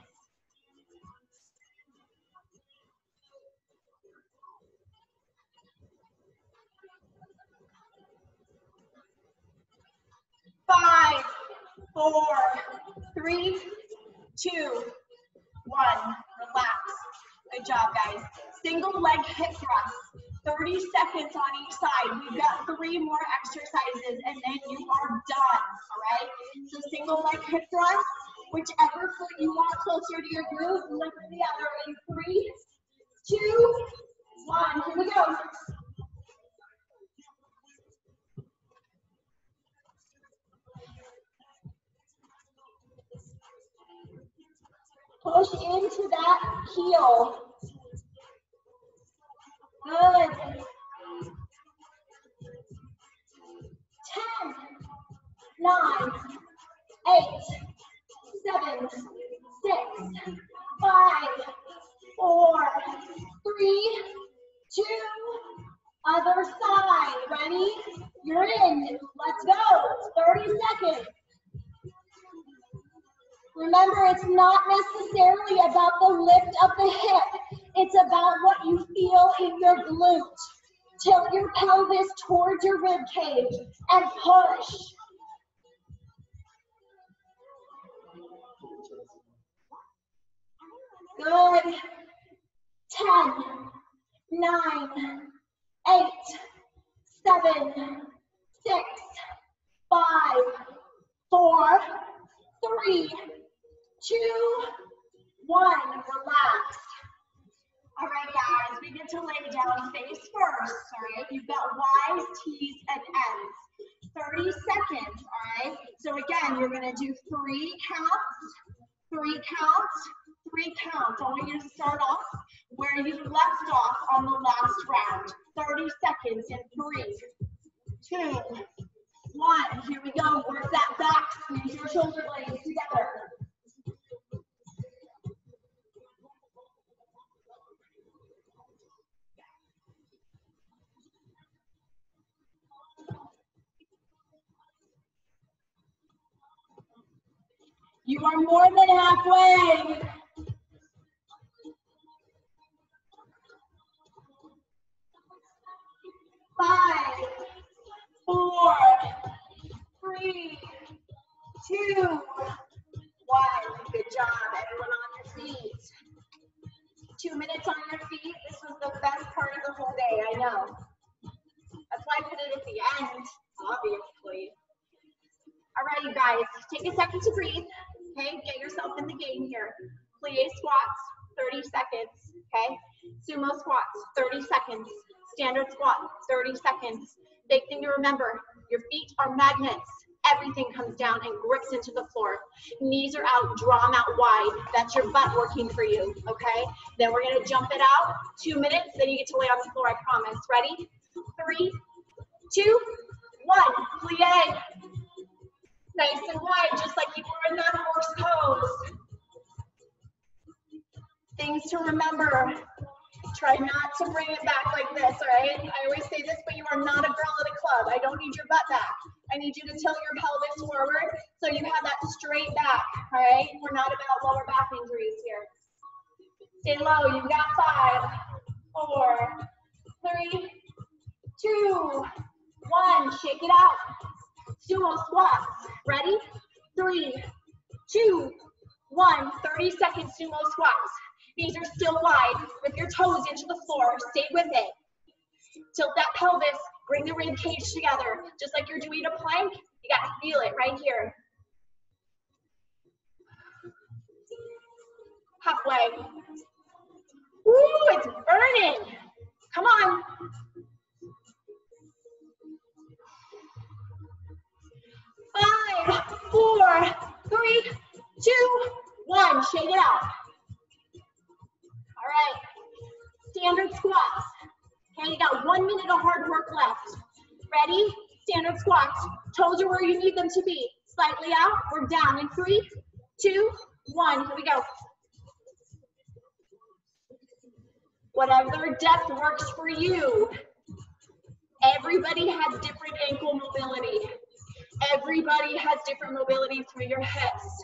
Five, 4, 3, 2, 1. Relax. Good job, guys. Single leg hip thrust. 30 seconds on each side. We've got 3 more exercises, and then you are done, all right? So single leg hip thrust, whichever foot you want closer to your glute, lift the other in 3, 2, 1. Here we go. Push into that heel. Good. 10, 9, 8, 7, 6, 5, 4, 3, 2, other side. Ready? You're in. Let's go. 30 seconds. Remember, it's not necessarily about the lift of the hip. It's about what you feel in your glute. Tilt your pelvis towards your rib cage and push. Good. 10, 9, 8, 7, 6, 5, 4, 3, 2, 1. Relax. All right, guys, we get to lay down face first, all right? You've got Y's, T's, and N's. 30 seconds, all right? So again, you're gonna do 3 counts, 3 counts, 3 counts. I want you to start off where you left off on the last round. 30 seconds in 3, 2, 1. Here we go. Work that back. Squeeze your shoulder blades together. You are more than halfway. 5, 4, 3, 2, 1. Good job, everyone on your feet. 2 minutes on your feet. This was the best part of the whole day, I know. That's why I put it at the end, obviously. All right, you guys, take a second to breathe. Okay, get yourself in the game here. Plie squats, 30 seconds, okay? Sumo squats, 30 seconds. Standard squat, 30 seconds. Big thing to remember, your feet are magnets. Everything comes down and grips into the floor. Knees are out, draw them out wide. That's your butt working for you, okay? Then we're gonna jump it out, 2 minutes, then you get to lay on the floor, I promise. Ready? 3, 2, 1, plie. Nice and wide, just like you were in that horse pose. Things to remember. Try not to bring it back like this, all right? I always say this, but you are not a girl at a club. I don't need your butt back. I need you to tilt your pelvis forward so you have that straight back, all right? We're not about lower back injuries here. Stay low, you've got 5, 4, 3, 2, 1. Shake it out. Sumo squats. Ready? 3, 2, 1. 30 seconds sumo squats. Knees are still wide with your toes into the floor. Stay with it. Tilt that pelvis. Bring the rib cage together. Just like you're doing a plank, you got to feel it right here. Halfway. Woo, it's burning. Come on. 5, 4, 3, 2, 1. Shake it out. All right. Standard squats. Okay, you got 1 minute of hard work left. Ready? Standard squats. Toes are where you need them to be. Slightly out. We're down in 3, 2, 1. Here we go. Whatever depth works for you. Everybody has different ankle mobility. Everybody has different mobility through your hips.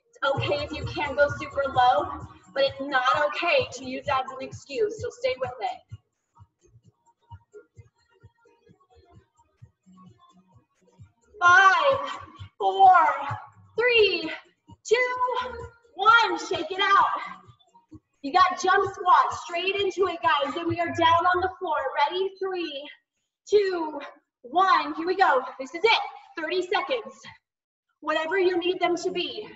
It's okay if you can't go super low, but it's not okay to use that as an excuse, so stay with it. 5, 4, 3, 2, 1. Shake it out. You got jump squats. Straight into it, guys. Then we are down on the floor. Ready? 3, 2, 1. Here we go. This is it. 30 seconds. Whatever you need them to be.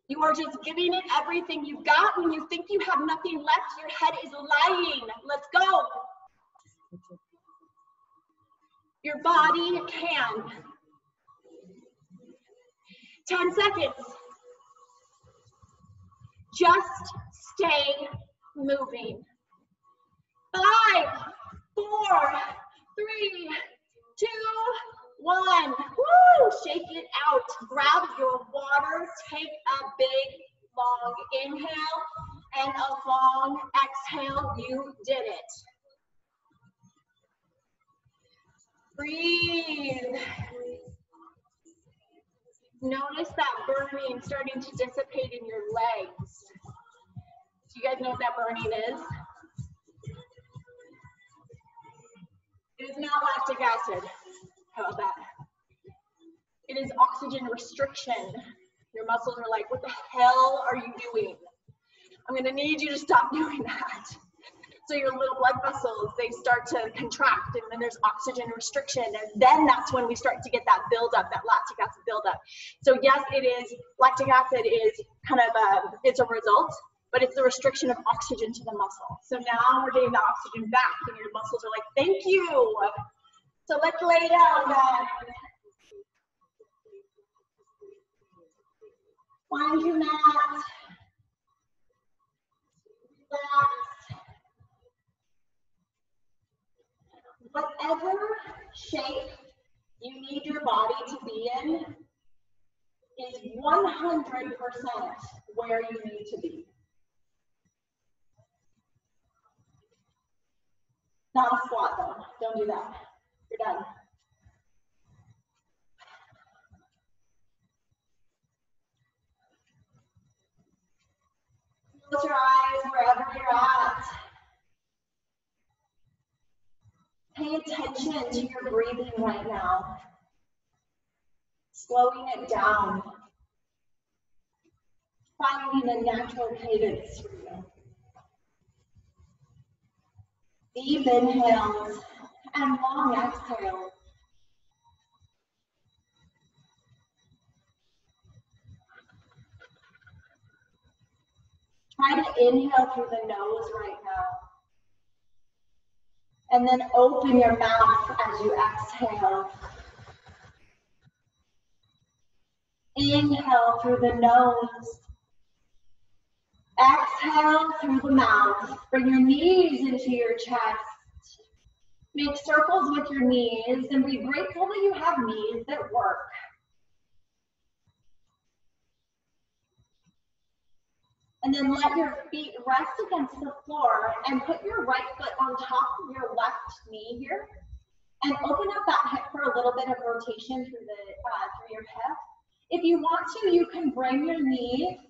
You are just giving it everything you've got. When you think you have nothing left, your head is lying. Let's go. Your body can. 10 seconds. Just stay moving. 5, 4, 3, 2, 1. Woo! Shake it out. Grab your water. Take a big, long inhale and a long exhale. You did it. Breathe. Notice that burning starting to dissipate in your legs. you guys know what that burning is? It is not lactic acid. How about that? It is oxygen restriction. Your muscles are like, what the hell are you doing? I'm gonna need you to stop doing that. So your little blood vessels, they start to contract, and then there's oxygen restriction, and then that's when we start to get that buildup, that lactic acid buildup. So yes, it is, lactic acid is kind of it's a result, but it's the restriction of oxygen to the muscle. So now we're getting the oxygen back, and your muscles are like, thank you. So let's lay down, guys. Find your mat. Relax. Whatever shape you need your body to be in is 100% where you need to be. Not a squat though, don't do that. You're done. Close your eyes wherever you're at. Pay attention to your breathing right now. Slowing it down. Finding a natural cadence for you. Deep inhales and long exhales. Try to inhale through the nose right now. And then open your mouth as you exhale. Inhale through the nose. Exhale through the mouth. Bring your knees into your chest. Make circles with your knees and be grateful that you have knees that work. And then let your feet rest against the floor and put your right foot on top of your left knee here. And open up that hip for a little bit of rotation through your hip. If you want to, you can bring your knee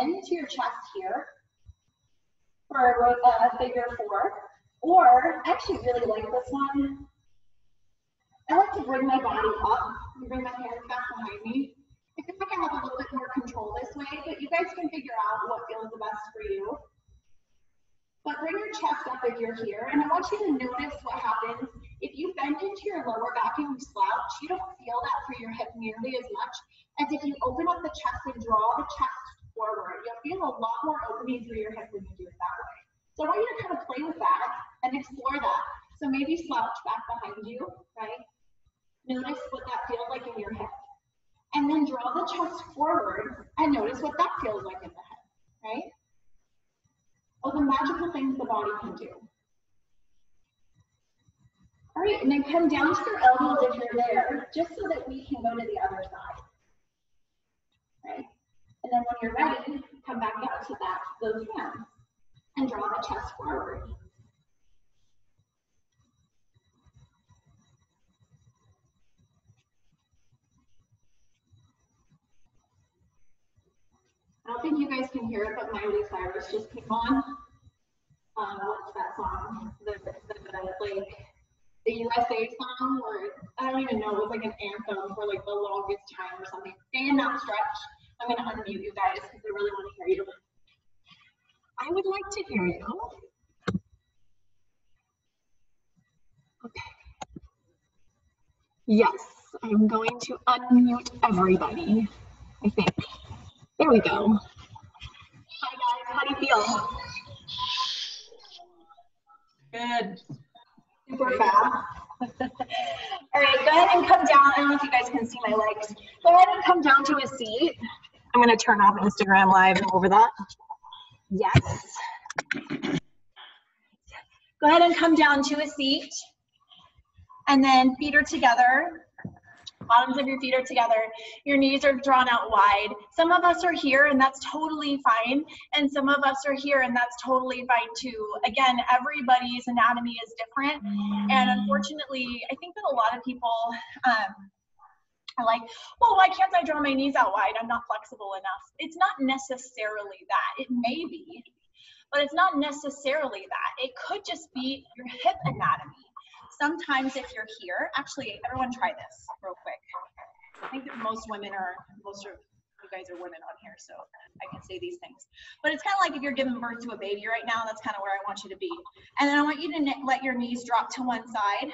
into your chest here for a figure four. Or, I actually really like this one. I like to bring my body up and bring my hands back behind me. I feel like I have a little bit more control this way, but you guys can figure out what feels the best for you. But bring your chest up if you're here, and I want you to notice what happens. If you bend into your lower back and you slouch, you don't feel that for your hip nearly as much as if you open up the chest and draw the chest forward. You'll feel a lot more opening through your hip when you do it that way. So I want you to kind of play with that and explore that. So maybe slouch back behind you, right? Notice what that feels like in your hip. And then draw the chest forward and notice what that feels like in the head, right? Oh, the magical things the body can do. All right, and then come down to your elbows if you're there, just so that we can go to the other side, right? And then when you're ready, come back up to those hands and draw the chest forward. I don't think you guys can hear it, but Miley Cyrus just came on. What's that song? The USA song, or I don't even know, it was like an anthem for like the longest time or something. Stay in that stretch. I'm gonna unmute you guys because I really want to hear you. I would like to hear you. Okay. Yes, I'm going to unmute everybody, I think. There we go. Hi guys, how do you feel? Good. Super fab. All right, go ahead and come down. I don't know if you guys can see my legs. Go ahead and come down to a seat. I'm going to turn off Instagram Live over that. Yes. Go ahead and come down to a seat. And then feet are together. Bottoms of your feet are together. Your knees are drawn out wide. Some of us are here and that's totally fine. And some of us are here and that's totally fine too. Again, everybody's anatomy is different. And unfortunately, I think that a lot of people are like, well, why can't I draw my knees out wide? I'm not flexible enough. It's not necessarily that. It may be. but it's not necessarily that. It could just be your hip anatomy. Sometimes if you're here, actually, everyone try this real quick. I think that most of you guys are women on here, so I can say these things. But it's kind of like if you're giving birth to a baby right now, that's kind of where I want you to be. And then I want you to let your knees drop to one side.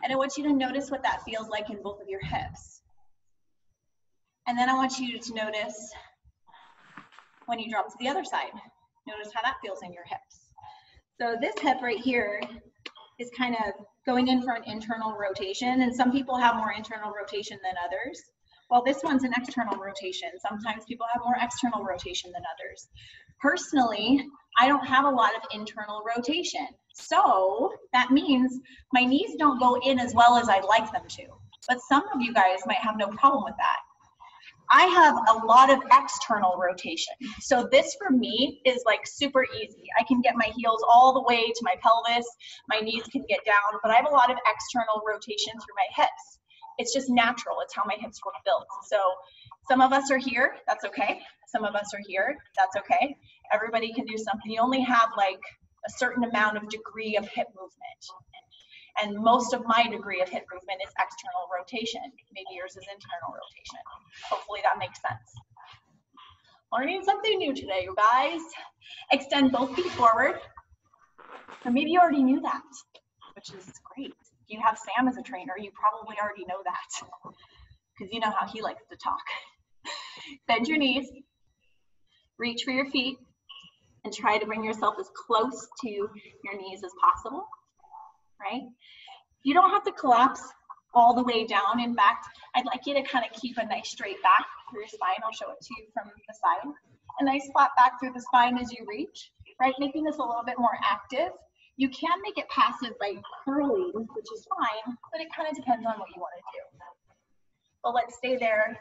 And I want you to notice what that feels like in both of your hips. And then I want you to notice when you drop to the other side. Notice how that feels in your hips. So this hip right here is kind of going in for an internal rotation, and some people have more internal rotation than others. Well, this one's an external rotation. Sometimes people have more external rotation than others. Personally, I don't have a lot of internal rotation. So that means my knees don't go in as well as I'd like them to. But some of you guys might have no problem with that. I have a lot of external rotation. So this for me is like super easy. I can get my heels all the way to my pelvis. My knees can get down, but I have a lot of external rotation through my hips. It's just natural. It's how my hips were built. So some of us are here, that's okay. Some of us are here, that's okay. Everybody can do something. You only have like a certain amount of degree of hip movement. And most of my degree of hip movement is external rotation. Maybe yours is internal rotation. Hopefully that makes sense. Learning something new today, you guys. Extend both feet forward. Or maybe you already knew that, which is great. If you have Sam as a trainer, you probably already know that because you know how he likes to talk. Bend your knees, reach for your feet, and try to bring yourself as close to your knees as possible, right? You don't have to collapse all the way down. In fact, I'd like you to kind of keep a nice straight back through your spine. I'll show it to you from the side. A nice flat back through the spine as you reach, right? Making this a little bit more active. You can make it passive by curling, which is fine, but it kind of depends on what you want to do. But let's stay there.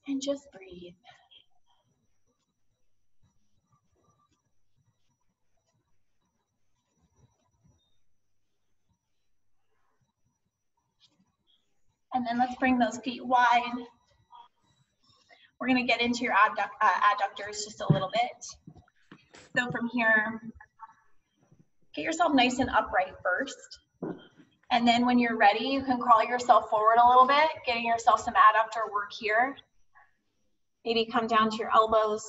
And just breathe. And then let's bring those feet wide. We're going to get into your adductors just a little bit. So from here, get yourself nice and upright first. And then when you're ready, you can crawl yourself forward a little bit, getting yourself some adductor work here. Maybe come down to your elbows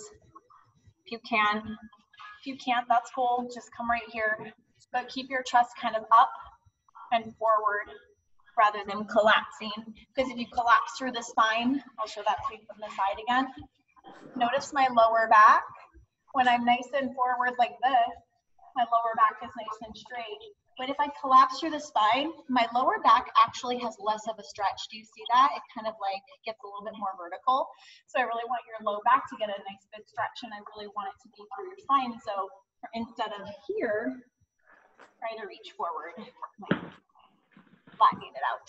if you can. If you can't, that's cool. Just come right here. But keep your chest kind of up and forward rather than collapsing. Because if you collapse through the spine, I'll show that to you from the side again. Notice my lower back. When I'm nice and forward like this, my lower back is nice and straight. But if I collapse through the spine, my lower back actually has less of a stretch. Do you see that? It kind of like gets a little bit more vertical. So I really want your low back to get a nice big stretch, and I really want it to be through your spine. So instead of here, try to reach forward, like flattening it out.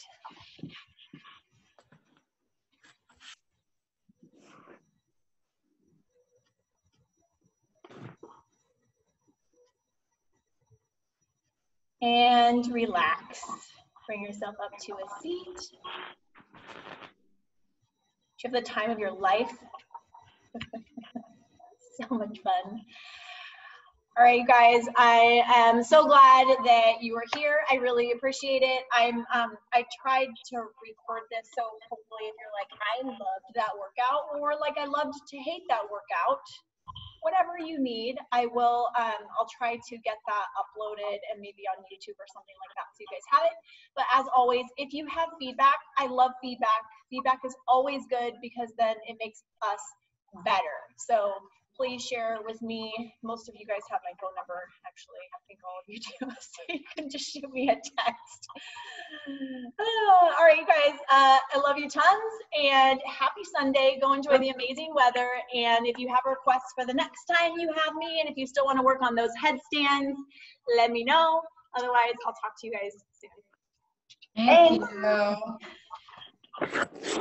And relax. Bring yourself up to a seat. You have the time of your life. So much fun. All right, you guys, I am so glad that you were here. I really appreciate it. I tried to record this, so hopefully if you're like, I loved that workout, or like I loved to hate that workout, whatever you need, I will, I'll try to get that uploaded and maybe on YouTube or something like that so you guys have it. But as always, if you have feedback, I love feedback. Feedback is always good because then it makes us better. So please share with me. Most of you guys have my phone number, actually. I think all of you do, so you can just shoot me a text. All right, you guys, I love you tons, and happy Sunday. Go enjoy the amazing weather, and if you have requests for the next time you have me, and if you still want to work on those headstands, let me know. Otherwise, I'll talk to you guys soon. Thank you.